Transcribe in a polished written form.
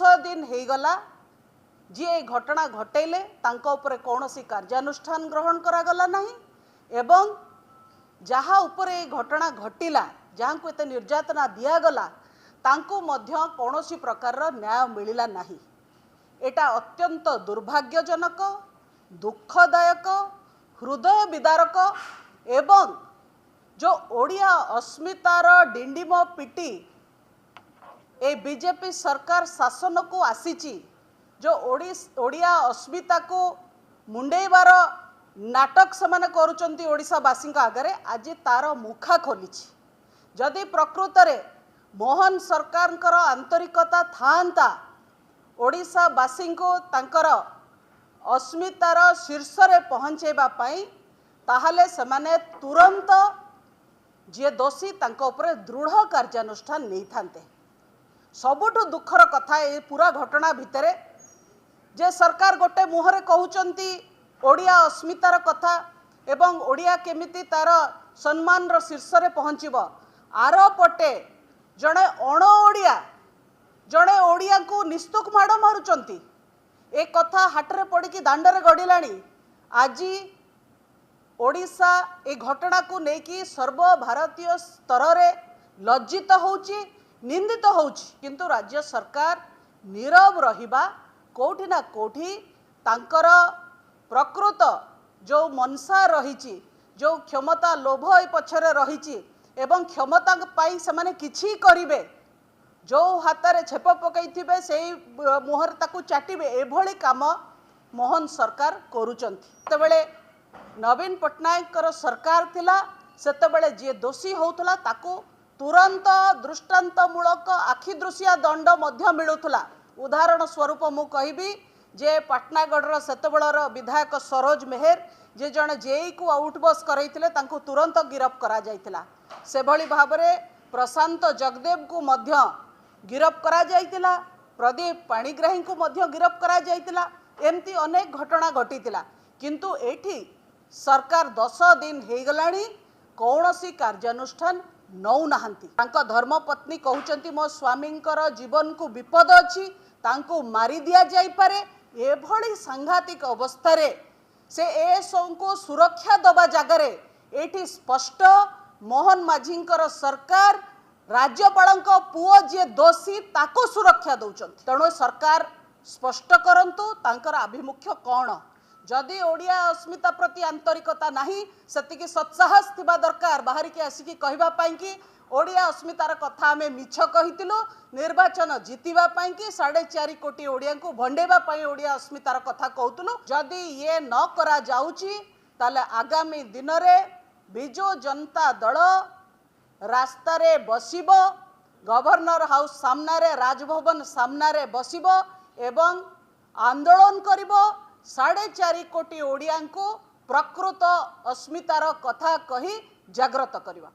दिन हो गला जी ए घटना घटेले तांको उपरे कौनसी कार्यानुष्ठान ग्रहण करागला नहीं एवं जहाँ उपरे घटना घटिला जहाँ को एते निर्यातना दियागला तांको मध्य कौनसी प्रकार न्याय मिलिला नहीं। एटा अत्यंत दुर्भाग्यजनक दुखदायक हृदय विदारक एवं जो ओडिया अस्मितार डिंडिम पिटी ए बीजेपी सरकार शासन को आसीची जो ओडिया अस्मिता को मुंडेबार नाटक से करुचंती ओडिशावासी आगे आज तार मुखा खोली। जदि प्रकृत रे मोहन सरकार आंतरिकता थांता ओडिशावासी को तांकर अस्मितार शीर्ष रे पहुँचेबा पई ताहले सेमाने तुरंत जे दोषी तांको उपरे दृढ़ कार्यानुष्ठान नहीं थांते। सबुठु दुखर कथा ए पूरा घटना भितरे जे सरकार गोटे मुहरे कहउचंती ओडिया अस्मितार कथा एवं ओडिया केमिति तार सम्मान रो शीर्ष रे पहुँचब आर पटे जड़े अण ओडिया जड़े ओडिया को निस्तुक माड़ मारुचंती ए कथा हाटरे पड़िकी दांडरे गड़िलाणी। आज ओडिशा ए घटना को लेकिन सर्वभारतीय स्तर रे लज्जित होउची निंदित होउची किंतु राज्य सरकार नीरव रहिबा कोठी ना कोठी तांकर प्रकृत जो मनसा रही जो क्षमता लोभ ए पछरे रही एवं क्षमता पाई से किछि करिवे जो हाथ में छेप पकईथिबे से मुहर ताकू चाटिबे एभली काम मोहन सरकार करुचंती। तेबेले नवीन पट्टनायक सरकार थिला सेतेबेले जे दोषी होउथला ताकू तुरंत दृष्टांतमूलक आखिदृशिया दंड मध्य मिलुथला। उदाहरण स्वरूप मु कहबी जे पाटनागढ़ सेतेबेलर विधायक सरोज मेहर जे जड़े जेई को आउटबस करैथिले तांको तुरंत गिरफ करा जायतिला। से भली भाबरे प्रशांत जगदेव को मध्य गिरफ करा जायतिला। प्रदीप पाणिग्राही को मध्य गिरफ करा जायतिला। एमती अनेक घटना घटीतिला किंतु एठी सरकार 10 दिन हो गलानी कौनसी कार्यानुष्ठान नौ नाहंती। तांको धर्मपत्नी कहउचंती मो स्वामींकर जीवन को विपद अछि तांको मारी दिया जाई पारे एभली सांघातिक अवस्था रे से ए को सुरक्षा दबा जगार एठी स्पष्ट मोहन माझींकर सरकार राज्यपालक पुओ जे दोषी ताको सुरक्षा दौचंती। तेणु सरकार स्पष्ट करंतु तांकर आभिमुख्य कौन जदि ओडिया अस्मिता प्रति आंतरिकता नहीं सेतिकी सत्साहस थिबा दरकार बाहर की आसिकी कहबा पाई कि ओडिया अस्मितार कथा आमे मिछ कहितिलु निर्वाचन जीतिबा पाई कि 4.5 कोटी ओडिया को भंडेबा पाई ओडिया अस्मितार कथा कहउतलु। जदि ये न करा जाउची ताले आगामी दिन रे बिजु जनता दल रास्ता रे बसिबो गवर्नर हाउस सामना रे राजभवन सामना रे बसिबो एवं आंदोलन करिबो 4.5 कोटी ओडिया को प्रकृत अस्मितार कथा कही जागृत करिबा।